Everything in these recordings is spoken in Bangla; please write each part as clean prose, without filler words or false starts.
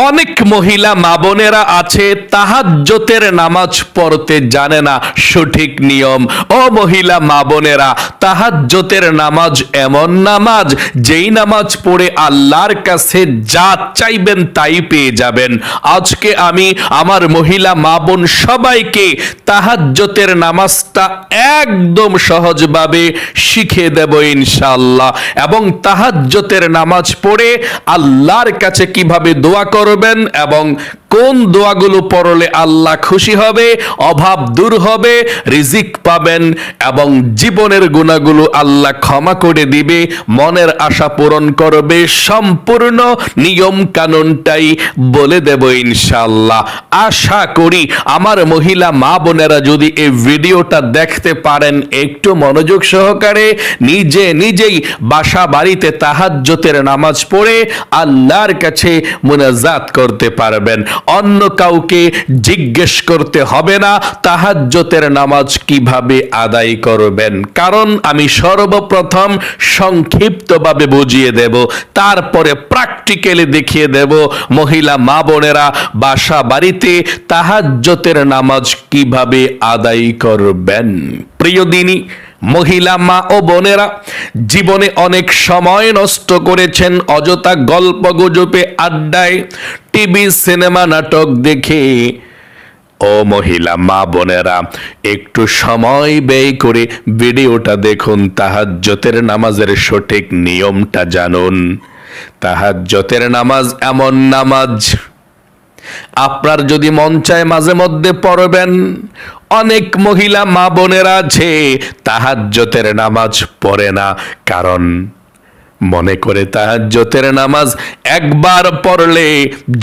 অনেক মহিলা মা বোনেরা আছে তাহাজ্জুদের নামাজ পড়তে জানে না সঠিক নিয়ম। ও মহিলা মা বোনেরা, তাহাজ্জুদের নামাজ এমন নামাজ যেই নামাজ পড়ে আল্লাহর কাছে যা চাইবেন তাই পেয়ে যাবেন। আজকে আমি আমার মহিলা মা বোন সবাইকে তাহাজ্জুদের নামাজটা একদম সহজভাবে শিখিয়ে দেব ইনশাআল্লাহ, এবং তাহাজ্জুদের নামাজ পড়ে আল্লাহর কাছে কিভাবে দোয়া করবেন এবং কোন দোয়াগুলো পড়লে আল্লাহ খুশি হবে, অভাব দূর হবে, রিজিক পাবেন এবং জীবনের গুনাহগুলো আল্লাহ ক্ষমা করে দিবে, মনের আশা পূরণ করবে, সম্পূর্ণ নিয়ম কানুনটাই বলে দেব ইনশাআল্লাহ। আশা করি আমার মহিলা মা বোনেরা যদি এই ভিডিওটা দেখতে পারেন একটু মনোযোগ সহকারে, নিজেই বাসা বাড়িতে তাহাজ্জুদের নামাজ পড়ে আল্লাহর কাছে মুনাজাত করতে পারবেন। অন্য কাউকে জিজ্ঞেস করতে হবে না তাহাজ্জুদের নামাজ কিভাবে আদায় করবেন, কারণ আমি সর্বপ্রথম সংক্ষিপ্তভাবে বুঝিয়ে দেব, তারপরে প্র্যাকটিক্যালি দেখিয়ে দেব মহিলা মা বোনেরা বাসা বাড়িতে তাহাজ্জুদের নামাজ কিভাবে আদায় করবেন। প্রিয় দিনী মহিলা মা ও বোনেরা, জীবনে অনেক সময় নষ্ট করেছেন অযথা গল্প গুজবে, আড্ডায়, টিভি, সিনেমা, নাটক দেখে। ও মহিলা মা বোনেরা, একটু সময় ব্যয় করে ভিডিওটা দেখুন, তাহাজ্জুদের নামাজের সঠিক নিয়মটা জানুন। তাহাজ্জুদের নামাজ এমন নামাজ আপনার যদি মন চায় মাঝে মধ্যে পড়বেন। অনেক মহিলা মা বোনেরা আছে তাহাজ্জুদের নামাজ পড়ে না, কারণ মনে করে তাহাজ্জুদের নামাজ একবার পড়লে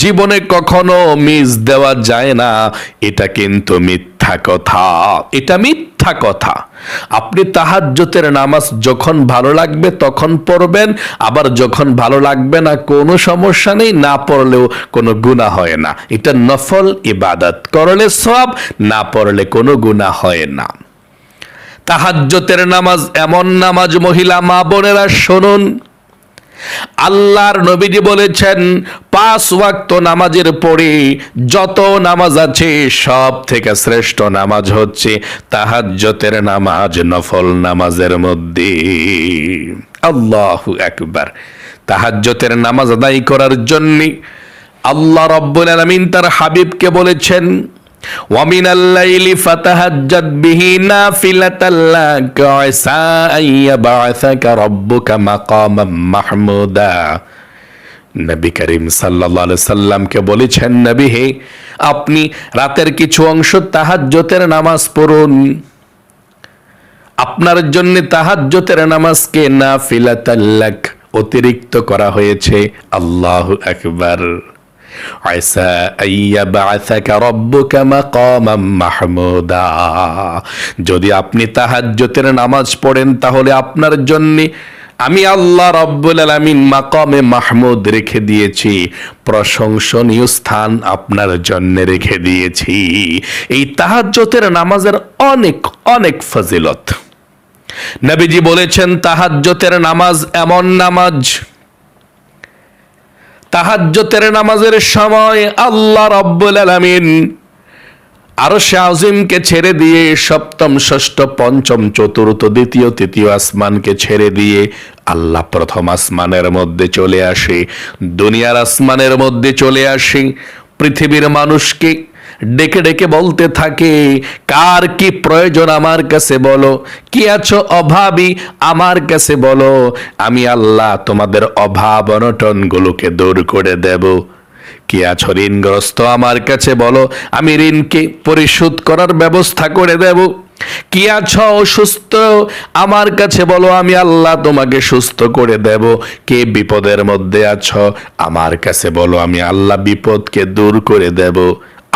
জীবনে কখনো মিস দেওয়া যায় না। এটা কিন্তু মিথ্যা কথা, এটা মিথ্যা কথা। আপনি তাহাজ্জুদের নামাজ যখন ভালো লাগবে তখন পড়বেন, আবার যখন ভালো লাগবে না কোনো সমস্যা নেই, না পড়লেও কোনো গুনাহ হয় না। এটা নফল ইবাদত, করলে সওয়াব, না পড়লে কোনো গুনাহ হয় না। তাহাজ্জুদের নামাজ এমন নামাজ মহিলা মা বোনেরা শুনুন, আল্লাহর নবীজি বলেছেন 5 ওয়াক্ত নামাজের পরে যত নামাজ আছে সব থেকে শ্রেষ্ঠ নামাজ হচ্ছে তাহাজ্জুদের নামাজ, নফল নামাজের মধ্যে। আল্লাহু আকবার। তাহাজ্জুদের নামাজ আদায় করার জন্য আল্লাহ রাব্বুল আলামিন তার হাবিবকে বলেছেন, وَمِنَ اللَّيْلِ فَتَهَجَّدْ بِهِ نَافِلَةً لَكَ عَسَىٰ أَن يَبْعَثَكَ رَبُّكَ مَقَامًا مَحْمُودًا। নবী করিম সাল্লাল্লাহু আলাইহি সাল্লামকে বলেছেন, নবী হে, আপনি রাতের কিছু অংশ তাহাজ্জুদের নামাজ পড়ুন। আপনার জন্য তাহাজ্জুদের নামাজকে নাফিলাতাল লাক অতিরিক্ত করা হয়েছে। আল্লাহু আকবার। আয়সা আইয়াবাসাকা রাব্বুকা মাকামান মাহমুদা। যদি আপনি তাহাজ্জুদের নামাজ পড়েন তাহলে আপনার জন্য আমি আল্লাহ রাব্বুল আলামিন মাকামে মাহমুদ রেখে দিয়েছি, প্রশংসনীয় স্থান আপনার জন্য রেখে দিয়েছি। এই তাহাজ্জুদের নামাজের অনেক অনেক ফজিলত। নবীজি বলেছেন তাহাজ্জুদের নামাজ এমন নামাজ, তাহাজ্জুদের নামাজের সময় আল্লাহ রাব্বুল আলামিন আরশে আজিমকে ছেড়ে দিয়ে সপ্তম, ষষ্ঠ, পঞ্চম, চতুর্থ, দ্বিতীয়, তৃতীয় আসমানকে ছেড়ে দিয়ে আল্লাহ প্রথম আসমানের মধ্যে চলে আসে, দুনিয়ার আসমানের মধ্যে চলে আসে। পৃথিবীর মানুষকে ডেকে ডেকে বলতে থাকে, কার কি প্রয়োজন আমার কাছে বলো, কি আছো অভাবী আমার কাছে বলো, আমি আল্লাহ তোমাদের অভাব অনটন গুলোকে দূর করে দেব। কি আছো ঋণগ্রস্ত আমার কাছে বলো, আমি ঋণকে পরিশোধ করার ব্যবস্থা করে দেব। কি আছো অসুস্থ আমার কাছে বলো, আমি আল্লাহ তোমাকে সুস্থ করে দেব। কে বিপদের মধ্যে আছো আমার কাছে বলো, আমি আল্লাহ বিপদকে দূর করে দেব।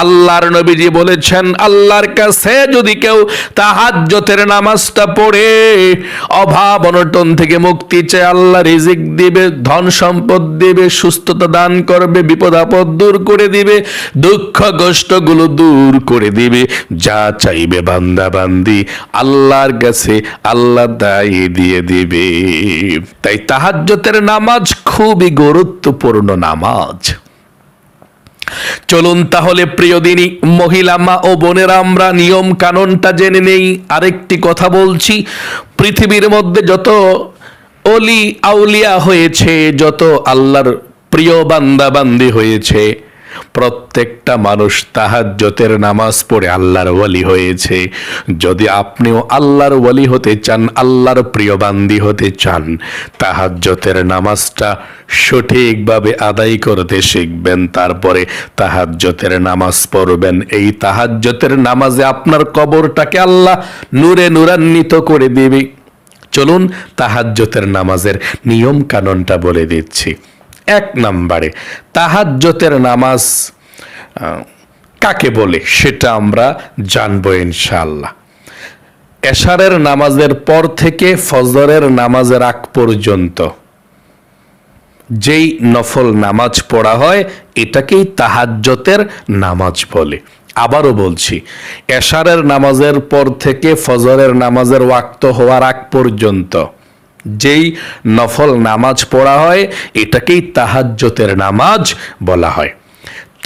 আল্লাহর নবীজি বলেছেন, আল্লাহর কাছে যদি কেউ তাহাজ্জুদের নামাজটা পড়ে অভাব অনটন থেকে মুক্তি চায়, আল্লাহ রিজিক দিবে, ধন সম্পদ দিবে, সুস্থতা দান করবে, বিপদ আপদ দূর করে দিবে, দুঃখ কষ্টগুলো দূর করে দিবে। যা চাইবে বান্দা বান্দি আল্লাহর কাছে আল্লাহ তাই দিয়ে দিবে। তাই তাহাজ্জুদের নামাজ খুবই গুরুত্বপূর্ণ নামাজ। চলুন তাহলে প্রিয় দিনী মহিলা মা ও বোনেরা, আমরা নিয়ম কানুনটা জেনে নেই। আরেকটি কথা বলছি, পৃথিবীর মধ্যে যত অলি আউলিয়া হয়েছে, যত আল্লাহর প্রিয় বান্দা বান্দি হয়েছে, প্রত্যেকটা মানুষ তাহাজ্জুদের নামাজ পড়ে আল্লাহর ওয়ালি হয়েছে। যদি আপনিও আল্লাহর ওয়ালি হতে চান, আল্লাহর প্রিয় বান্দি হতে চান, তাহাজ্জুদের নামাজটা সঠিকভাবে আদায় করতে শিখবেন, তারপরে তাহাজ্জুদের নামাজ পড়বেন। এই তাহাজ্জুদের নামাজে আপনার কবরটাকে আল্লাহ নূরে নূরান্বিত করে দিবে। চলুন তাহাজ্জুদের নামাজের নিয়ম কানুনটা বলে দিচ্ছি। 1 নম্বরে, তাহাজ্জুদের নামাজ কাকে বলে সেটা আমরা জানবো ইনশাআল্লাহ। এশারের নামাজের পর থেকে ফজরের নামাজের আগ পর্যন্ত যেই নফল নামাজ পড়া হয় এটাকেই তাহাজ্জুদের নামাজ বলে। আবারও বলছি, এশারের নামাজের পর থেকে ফজরের নামাজের ওয়াক্ত হওয়ার আগ পর্যন্ত যেই নফল নামাজ পড়া হয় এটাকেই তাহাজ্জুদের নামাজ বলা হয়।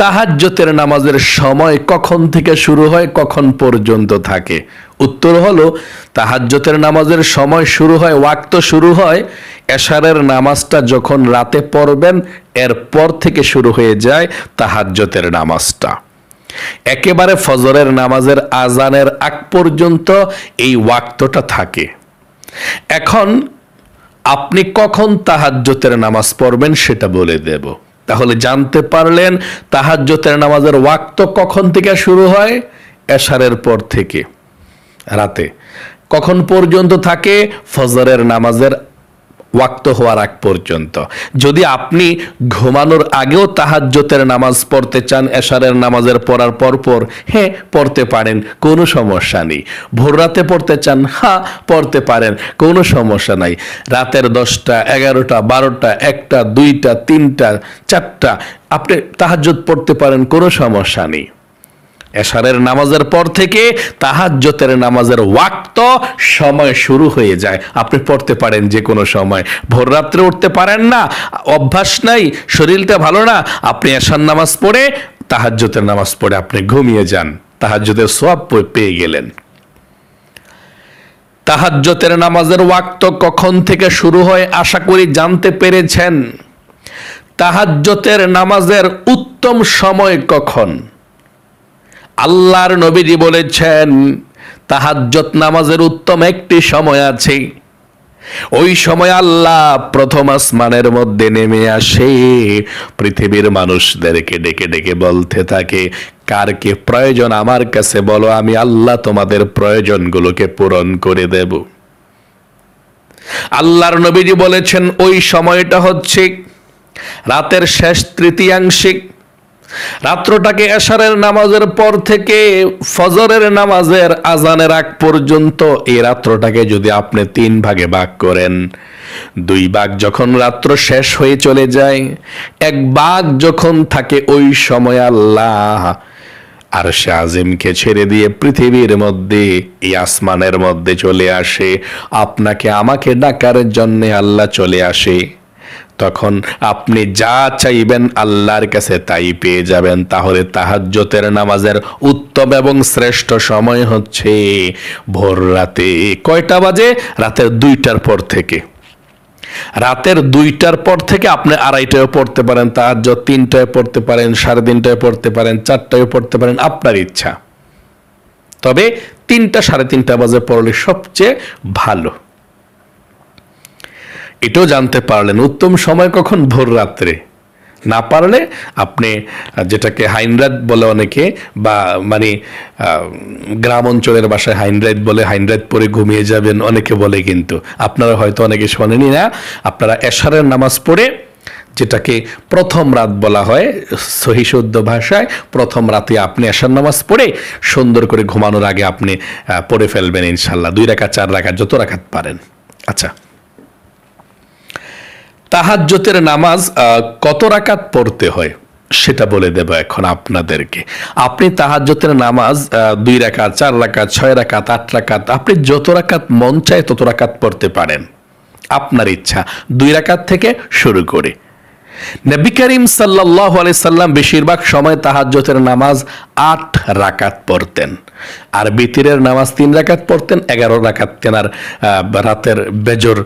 তাহাজ্জুদের নামাজের সময় কখন থেকে শুরু হয়, কখন পর্যন্ত থাকে? উত্তর হলো, তাহাজ্জুদের নামাজের সময় শুরু হয়, ওয়াক্ত শুরু হয় এশারের নামাজটা যখন রাতে পড়বেন এরপর থেকে শুরু হয়ে যায় তাহাজ্জুদের নামাজটা। একেবারে ফজরের নামাজের আজানের আগ পর্যন্ত এই ওয়াক্তটা থাকে। এখন আপনি কখন তাহাজ্জুদের নামাজ পড়বেন সেটা বলে দেব। তাহলে জানতে পারলেন তাহাজ্জুদের নামাজের ওয়াক্ত কখন থেকে শুরু হয়? এশারের পর থেকে রাতে। কখন পর্যন্ত থাকে? ফজরের নামাজের ওয়াক্ত হওয়ার আগ পর্যন্ত। যদি আপনি ঘুমানোর আগেও তাহাজ্জুদের নামাজ পড়তে চান এশারের নামাজের পড়ার পরপর, হ্যাঁ পড়তে পারেন, কোনো সমস্যা নেই। ভোর রাতে পড়তে চান, হ্যাঁ পড়তে পারেন, কোনো সমস্যা নাই। রাতের 10টা, 11টা, 12টা, 1টা, 2টা, 3টা, 4টা আপনি তাহাজ্জুদ পড়তে পারেন, কোনো সমস্যা নেই। এশারের নামাজের পর থেকে তাহাজ্জুদের নামাজের ওয়াক্ত সময় শুরু হয়ে যায়। আপনি পড়তে পারেন যে কোনো সময়। ভোর রাত্রে উঠতে পারেন না, অভ্যাস নাই, শরীরটা ভালো না, আপনি এশার নামাজ পড়ে তাহাজ্জুদের নামাজ পড়ে আপনি ঘুমিয়ে যান, তাহাজ্জুদের সওয়াব পেয়ে গেলেন। তাহাজ্জুদের নামাজের ওয়াক্ত কখন থেকে শুরু হয় আশা করি জানতে পেরেছেন। তাহাজ্জুদের নামাজের উত্তম সময় কখন? আল্লাহর নবীজি বলেছেন তাহাজ্জুদ নামাজের উত্তম একটি সময় আছে। ওই সময় আল্লাহ প্রথম আসমানের মধ্যে নেমে আসে, পৃথিবীর মানুষদেরকে ডেকে ডেকে বলতে থাকে, কার কি প্রয়োজন আমার কাছে বলো, আমি আল্লাহ তোমাদের প্রয়োজনগুলোকে পূরণ করে দেব। আল্লাহর নবীজি বলেছেন ওই সময়টা হচ্ছে রাতের শেষ তৃতীয়াংশিক। রাত্রটাকে এশারের নামাজের পর থেকে ফজরের নামাজের আজানের আগ পর্যন্ত এই রাত্রটাকে যদি আপনি 3 ভাগে ভাগ করেন, 2 ভাগ যখন রাত্র শেষ হয়ে চলে যায়, 1 ভাগ যখন থাকে, ওই সময় আল্লাহ আরশে আজিমকে ছেড়ে দিয়ে পৃথিবীর মধ্যে, এই আসমানের মধ্যে চলে আসে। আপনাকে আমাকে ডাকার জন্য আল্লাহ চলে আসে। তখন আপনি যা চাইবেন আল্লাহর কাছে তাই পেয়ে যাবেন। তাহলে তাহাজ্জুদের নামাজের উত্তম এবং শ্রেষ্ঠ সময় হচ্ছে ভোর রাতে। কয়টা বাজে? রাতের 2টার পর থেকে। রাতের 2টার পর থেকে আপনি 2:30টায় পড়তে পারেন তাহাজ্জুদ, 3টায় পড়তে পারেন, 3:30টায় পড়তে পারেন, 4টায় পড়তে পারেন, আপনার ইচ্ছা। তবে 3টা 3:30 বাজে পড়লে সবচেয়ে ভালো। এটাও জানতে পারলেন উত্তম সময় কখন? ভোর রাত্রে। না পারলে আপনি যেটাকে হাইনরাত বলে অনেকে, বা মানে গ্রাম অঞ্চলের ভাষায় হাইনরাত বলে, হাইনরাত পরে ঘুমিয়ে যাবেন অনেকে বলে, কিন্তু আপনারা হয়তো অনেকে শোনেনি না। আপনারা এশারের নামাজ পড়ে, যেটাকে প্রথম রাত বলা হয় সহি শুদ্ধ ভাষায়, প্রথম রাতে আপনি এশার নামাজ পড়ে সুন্দর করে ঘুমানোর আগে আপনি পড়ে ফেলবেন ইনশাল্লাহ, 2 রাকাত 4 রাকাত যত রাকাত পারেন। আচ্ছা, তাহাজ্জুদের নামাজ কত রাকাত পড়তে হয় সেটা বলে দেব এখন আপনাদেরকে। আপনি তাহাজ্জুদের নামাজ 2 রাকাত, 4 রাকাত, 6 রাকাত, 8 রাকাত, আপনি যত রাকাত মন চায় তত রাকাত পড়তে পারেন, আপনার ইচ্ছা। 2 রাকাত থেকে শুরু করে নবী করিম সাল্লাল্লাহু আলাইহি সাল্লাম বেশিরভাগ সময় তাহাজ্জুদের নামাজ 8 রাকাত পড়তেন, আর বিতিরের নামাজ 3 রাকাত পড়তেন। 11 রাকাত তেনার রাতের বেজর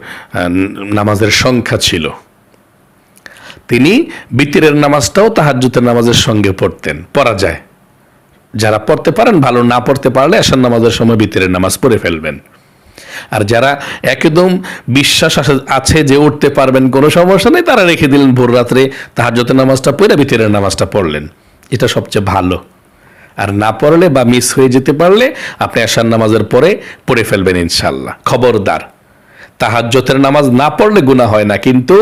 নামাজের সংখ্যা ছিল। তিনি বিতিরের নামাজটাও তাহাজ্জুদের নামাজের সঙ্গে পড়া যায়। যারা পড়তে পারেন ভালো, না পড়তে পারলে এশার নামাজের সময় বিতিরের নামাজ পড়ে ফেলবেন। আর যারা একদম বিশ্বাস আছে যে উঠতে পারবেন, কোনো সমস্যা নেই, তারা রেখে দিলেন ভোর রাত্রে তাহাজ্জুদের নামাজটা পড়ে বিতিরের নামাজটা পড়লেন, এটা সবচেয়ে ভালো। আর না পড়লে বা মিস হয়ে যেতে পারলে আপনি এশার নামাজের পরে পড়ে ফেলবেন ইনশাআল্লাহ। খবরদার, তাহাজ্জুদের নামাজ না পড়লে গুনাহ হয় না, কিন্তু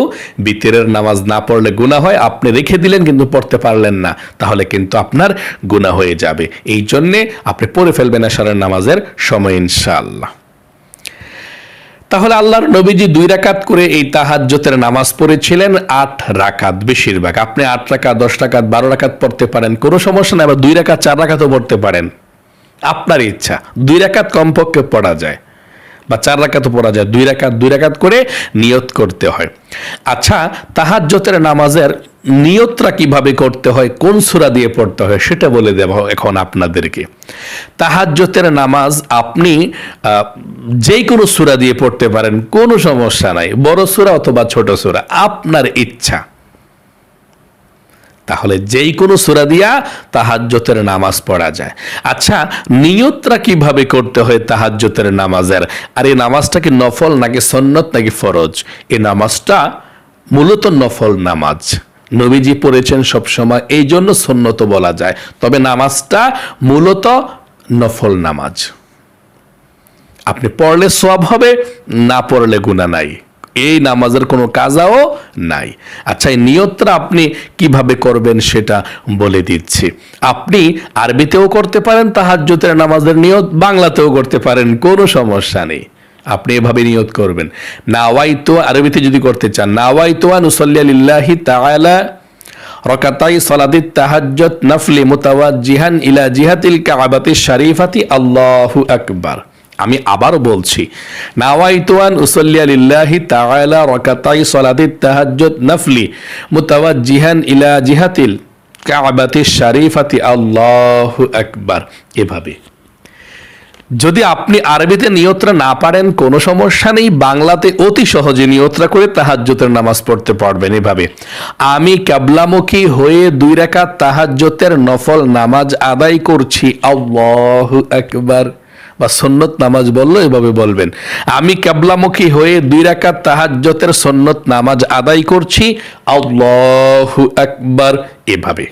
বিতিরের নামাজ না পড়লে গুনাহ হয়। আপনি রেখে দিলেন কিন্তু পড়তে পারলেন না, তাহলে কিন্তু আপনার গুনাহ হয়ে যাবে। এই জন্যে আপনি পড়ে ফেলবেন এশারের নামাজের সময় ইনশাআল্লাহ। তাহলে আল্লাহর নবীজি 2 রাকাত করে এই তাহাজ্জুদের নামাজ পড়েছিলেন, 8 রাকাত বেশিরভাগ। আপনি 8 রাকাত, 10 রাকাত, 12 রাকাত পড়তে পারেন, কোনো সমস্যা নাই। আবার 2 রাকাত, 4 রাকাতও পড়তে পারেন, আপনার ইচ্ছা। 2 রাকাত কমপক্ষে পড়া যায় বা 4 রাকাতও পড়া যায়। 2 রাকাত করে নিয়ত করতে হয়। আচ্ছা, তাহাজ্জুদের নামাজের নিয়তটা কিভাবে করতে হয়, কোন সূরা দিয়ে পড়তে হয়, সেটা বলে দেব এখন আপনাদেরকে। তাহাজ্জুদের নামাজ আপনি যে কোনো সূরা দিয়ে পড়তে পারেন, কোনো সমস্যা নাই। বড় সূরা অথবা ছোট সূরা, আপনার ইচ্ছা। তাহলে যেই কোনো সূরা দিয়া তাহাজ্জুদের নামাজ পড়া যায়। আচ্ছা, নিয়তটা কিভাবে করতে হয় তাহাজ্জুদের নামাজের? আর এই নামাজটা কি নফল নাকি সুন্নত নাকি ফরজ? এই নামাজটা মূলত নফল নামাজ, নবীজি পড়েছেন সবসময়, এই জন্য সুন্নত বলা যায়। তবে নামাজটা মূলত নফল নামাজ। আপনি পড়লে সওয়াব হবে, না পড়লে গুনাহ নাই। এই নামাজের কোনো কাজাও নাই। আচ্ছা, এই নিয়তটা আপনি কিভাবে করবেন সেটা বলে দিচ্ছি। আপনি আরবিতেও করতে পারেন তাহাজ্জুদের নামাজের নিয়ত, বাংলাতেও করতে পারেন, কোনো সমস্যা নেই। আপনি এভাবে নিয়ত করবেন, নাওয়াইতু, আরবিতে যদি করতে চান, নাওয়াইতু আন উসাল্লি লিল্লাহি তাআলা রাকাতাই সালাতিত তাহাজ্জুদ নাফলি মুতাওয়াজ্জিহান ইলা জিহাতিল কাবাতিশ শরীফাতি আল্লাহু আকবার। আমি আবার বলছি, নাওয়াইতু আন উসাল্লি লিল্লাহি তাআলা রাকাতাই সালাতিত তাহাজ্জুদ নাফলি মুতাওয়াজ্জিহান ইলা জিহাতিল কাবাতিশ শরীফাতি আল্লাহু আকবার। এভাবে। যদি আপনি আরবিতে নিয়তটা না পারেন, কোনো সমস্যা নেই, বাংলাতে অতি সহজে নিয়তটা করে তাহাজ্জুদের নামাজ পড়তে পারবেন এভাবে। আমি কিবলামুখী হয়ে 2 রাকাত তাহাজ্জুদের নফল নামাজ আদায় করছি, আল্লাহু আকবার। বা সুন্নত নামাজ বললো এভাবে বলবেন, আমি কিবলামুখী হয়ে 2 রাকাত তাহাজ্জুদের সুন্নত নামাজ আদায় করছি, আল্লাহু আকবার, এভাবে।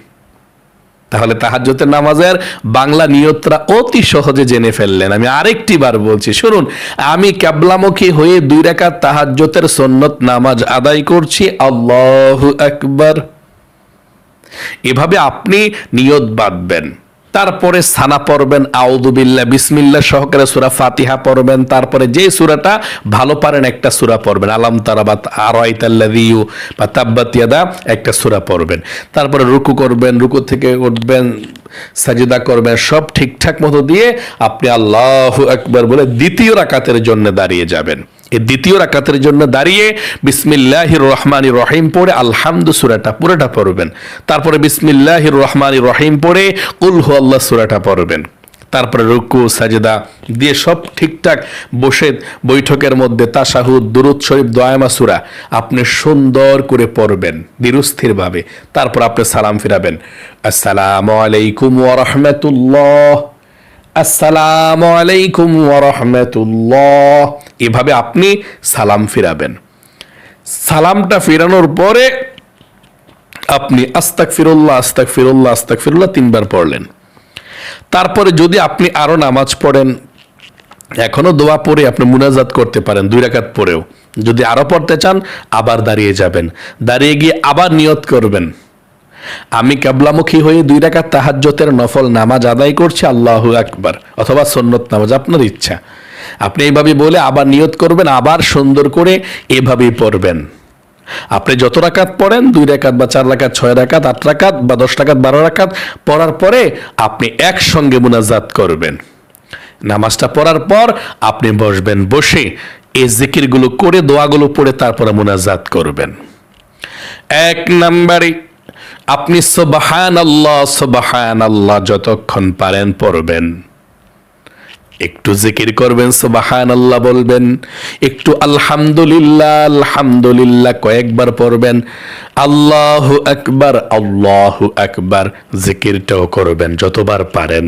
তাহলে তাহাজ্জুদের নামাজের বাংলা নিয়তটা অতি সহজে জেনে ফেললেন। আমি আরেকটি বার বলছি, শুনুন, আমি কিবলামুখী হয়ে 2 রাকাত তাহাজ্জুদের সুন্নত নামাজ আদায় করছি, আল্লাহু আকবার। এভাবে আপনি নিয়ত বাঁধবেন। তারপরে সানা পড়বেন, আউযু বিল্লাহ, বিসমিল্লাহ সহকারে সূরা ফাতিহা পড়বেন। তারপরে যে সূরাটা ভালো পারেন একটা সূরা পড়বেন, আলাম তারা বা আরাইতাল্লাযী বা তাব্বাত ইয়াদা একটা সূরা পড়বেন। তারপরে রুকু করবেন, রুকু থেকে উঠবেন, সাজদা করবেন, সব ঠিকঠাক মতো দিয়ে আপনি আল্লাহু আকবার বলে দ্বিতীয় রাকাতের জন্য দাঁড়িয়ে যাবেন। এই দ্বিতীয় রাকাতের জন্য দাঁড়িয়ে বিসমিল্লাহির রহমানির রহিম পড়ে আলহামদু সূরাটা পুরোটা পড়বেন। তারপরে বিসমিল্লাহির রহমানির রহিম পড়ে কুল হুয়াল্লাহ সূরাটা পড়বেন। তারপরে রুকু সাজদা দিয়ে সব ঠিকঠাক বসে বৈঠকের মধ্যে তাশাহুদ, দুরূদ শরীফ, দোয়ামা সূরা আপনি সুন্দর করে পড়বেন ধীরস্থিরভাবে। তারপর আপনি সালাম ফিরাবেন, আসসালামু আলাইকুম ওয়া রাহমাতুল্লাহ, আসসালামু আলাইকুম ওয়া রাহমাতুল্লাহ। এভাবে আপনি সালাম ফিরাবেন। সালামটা ফিরানোর পরে আপনি আস্তাগফিরুল্লাহ, আস্তাগফিরুল্লাহ, আস্তাগফিরুল্লাহ 3 বার পড়লেন। তারপরে যদি আপনি আরো নামাজ পড়েন, এখনো দোয়া পড়ে আপনি মুনাজাত করতে পারেন 2 রাকাত পড়েও। যদি আরো পড়তে চান, আবার দাঁড়িয়ে যাবেন, দাঁড়িয়ে গিয়ে আবার নিয়ত করবেন, আমি কিবলামুখী হয়ে 2 রাকাত তাহাজ্জুদের নফল নামাজ আদায় করছি, আল্লাহু আকবার, অথবা সুন্নত নামাজ, আপনার ইচ্ছা। আপনি এইভাবে বলে আবার নিয়ত করবেন, আবার সুন্দর করে এভাবেই পড়বেন। আপনি যত রাকাত পড়েন, 2 রাকাত বা 4 রাকাত, 6 রাকাত, 8 রাকাত বা 10 রাকাত, 12 রাকাত পড়ার পরে আপনি একসঙ্গে মুনাজাত করবেন। নামাজটা পড়ার পর আপনি বসবেন, বসে এই জিকিরগুলো করে দোয়াগুলো পড়ে তারপরে মুনাজাত করবেন। এক নম্বরে আপনি সুবহানাল্লাহ যতক্ষণ পারেন পড়বেন। একটু জিকির করবেন, সুবহানাল্লাহ বলবেন, একটু আলহামদুলিল্লাহ কয়েকবার পড়বেন, আল্লাহু আকবার জিকিরটাও করবেন যতবার পারেন।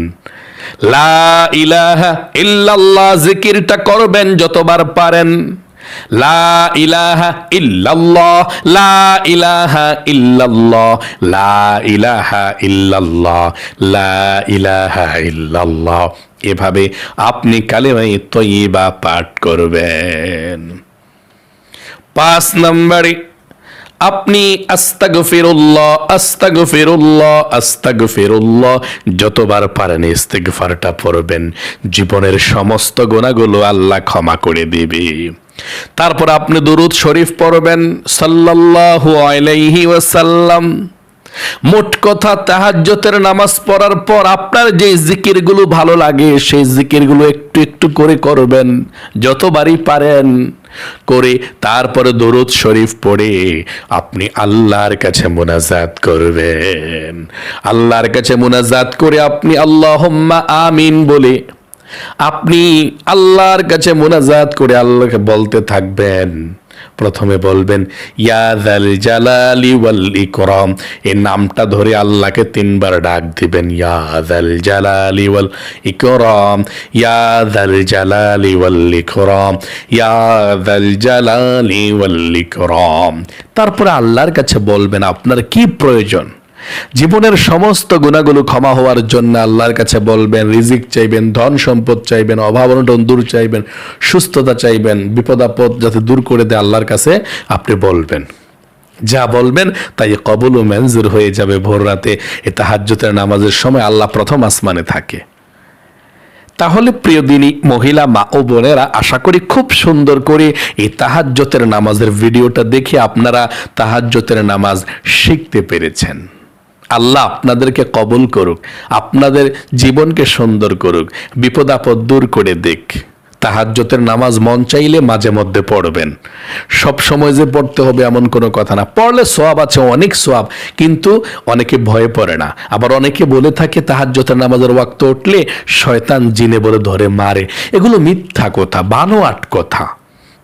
লা ইলাহা ইল্লাল্লাহ জিকিরটা করবেন যতবার পারেন। লা ইলাহা ইল্লাল্লাহ, লা ইলাহা ইল্লাল্লাহ, লা ইলাহা ইল্লাল্লাহ, লা ইলাহা ইল্লাল্লাহ, এভাবে আপনি কালেমায়ে তয়্যিবা পাঠ করবেন। 5 নম্বরে আপনি আস্তাগফিরুল্লাহ যতবার পারেন ইস্তিগফারটা পড়বেন। জীবনের সমস্ত গুনাহগুলো আল্লাহ ক্ষমা করে দিবে। তারপর আপনি দুরূদ শরীফ পড়বেন সাল্লাল্লাহু আলাইহি ওয়াসাল্লাম। মোট কথা, তাহাজ্জুদের নামাজ পড়ার পর আপনার যে জিকিরগুলো ভালো লাগে সেই জিকিরগুলো একটু একটু করে করবেন, যতবারই পারেন করে। তারপরে দরুদ শরীফ পড়ে আপনি আল্লাহর কাছে মুনাজাত করবেন। আল্লাহর কাছে মুনাজাত করে আপনি আল্লাহুম্মা আমিন বলে আপনি আল্লাহর কাছে মুনাজাত করে আল্লাহকে বলতে থাকবেন। প্রথমে বলবেন ইয়া যাল জালালি ওয়াল ইকরাম, এই নামটা ধরে আল্লাহকে 3 বার ডাক দিবেন, ইয়া যাল জালালি ওয়াল ইকরাম, ইয়া যাল জালালি ওয়াল ইকরাম, ইয়া যাল জালালি ওয়াল ইকরাম। তারপরে আল্লাহর কাছে বলবেন আপনার কি প্রয়োজন। জীবনের সমস্ত গুনাহগুলো ক্ষমা হওয়ার জন্য আল্লাহর কাছে বলবেন, রিজিক চাইবেন, ধন সম্পদ চাইবেন, অভাব অনটন দূর চাইবেন, সুস্থতা চাইবেন, বিপদ আপদ যাতে দূর করে দেয় আল্লাহর কাছে আপনি বলবেন। যা বলবেন তাই কবুল ও মঞ্জুর হয়ে যাবে। ভোর রাতে এই তাহাজ্জুদের নামাজের সময় আল্লাহ প্রথম আসমানে থাকে। তাহলে প্রিয় দিনী মহিলা মা ও বোনেরা, আশা করি খুব সুন্দর করে এই তাহাজ্জুদের নামাজের ভিডিওটা দেখে আপনারা তাহাজ্জুদের নামাজ শিখতে পেরেছেন। আল্লাহ আপনাদেরকে কবুল করুক, আপনাদের জীবনকে সুন্দর করুক, বিপদ আপদ দূর করে দিক। তাহাজ্জুদের নামাজ মন চাইলে মাঝে মধ্যে পড়বেন, সব সময় যে পড়তে হবে এমন কোনো কথা না। পড়লে সওয়াব আছে, অনেক সওয়াব, কিন্তু অনেকে ভয়ে পড়ে না। আবার অনেকে বলে থাকে তাহাজ্জুদের নামাজের ওয়াক্ত উঠলে শয়তান জিনে বলে ধরে মারে। এগুলো মিথ্যা কথা, বানোয়াট কথা।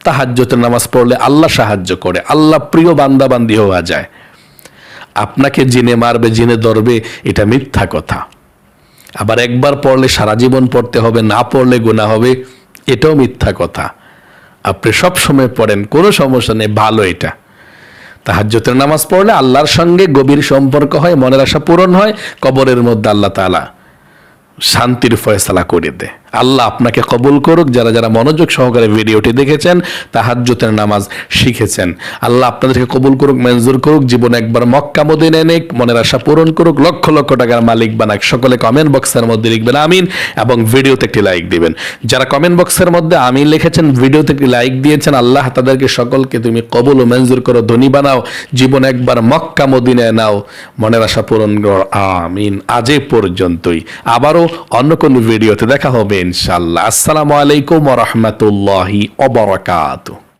তাহাজ্জুদের নামাজ পড়লে আল্লাহ সাহায্য করে, আল্লাহ প্রিয় বান্দা বান্দি হওয়া যায়। আপনাকে জিনে মারবে, জিনে ধরবে, এটা মিথ্যা কথা। আবার একবার পড়লে সারা জীবন পড়তে হবে, না পড়লে গুনাহ হবে, এটাও মিথ্যা কথা। আপনি সব সময় পড়েন, কোনো সমস্যা নেই, ভালো এটা। তাহাজ্জুদের নামাজ পড়লে আল্লাহর সঙ্গে গভীর সম্পর্ক হয়, মনের আশা পূরণ হয়, কবরের মধ্যে আল্লাহ তাআলা শান্তির ফয়সালা করে দেয়। আল্লাহ আপনাকে কবুল করুক। যারা যারা মনোযোগ সহকারে ভিডিওটি দেখেছেন, তাহাজ্জুদের নামাজ শিখেছেন, আল্লাহ আপনাদেরকে কবুল করুক, মঞ্জুর করুক। জীবনে একবার মক্কা মদিনায় নেক, মনের আশা পূরণ করুক, লক্ষ লক্ষ টাকার মালিক বানাক। সকলে কমেন্ট বক্সের মধ্যে লিখবেন আমিন এবং ভিডিওতে একটি লাইক দিবেন। যারা কমেন্ট বক্সের মধ্যে আমিন লিখেছেন, ভিডিওতে একটি লাইক দিয়েছেন, আল্লাহ তাদেরকে সকলকে তুমি কবুল ও মঞ্জুর করো, ধনী বানাও, জীবনে একবার মক্কা মদিনায় নাও, মনের আশা পূরণ করো, আমিন। আজ এ পর্যন্তই, আবারও অন্য কোনো ভিডিওতে দেখা হবে ইনশাআল্লাহ। আসসালামু আলাইকুম ওয়া রাহমাতুল্লাহি ওয়া বারাকাতুহু।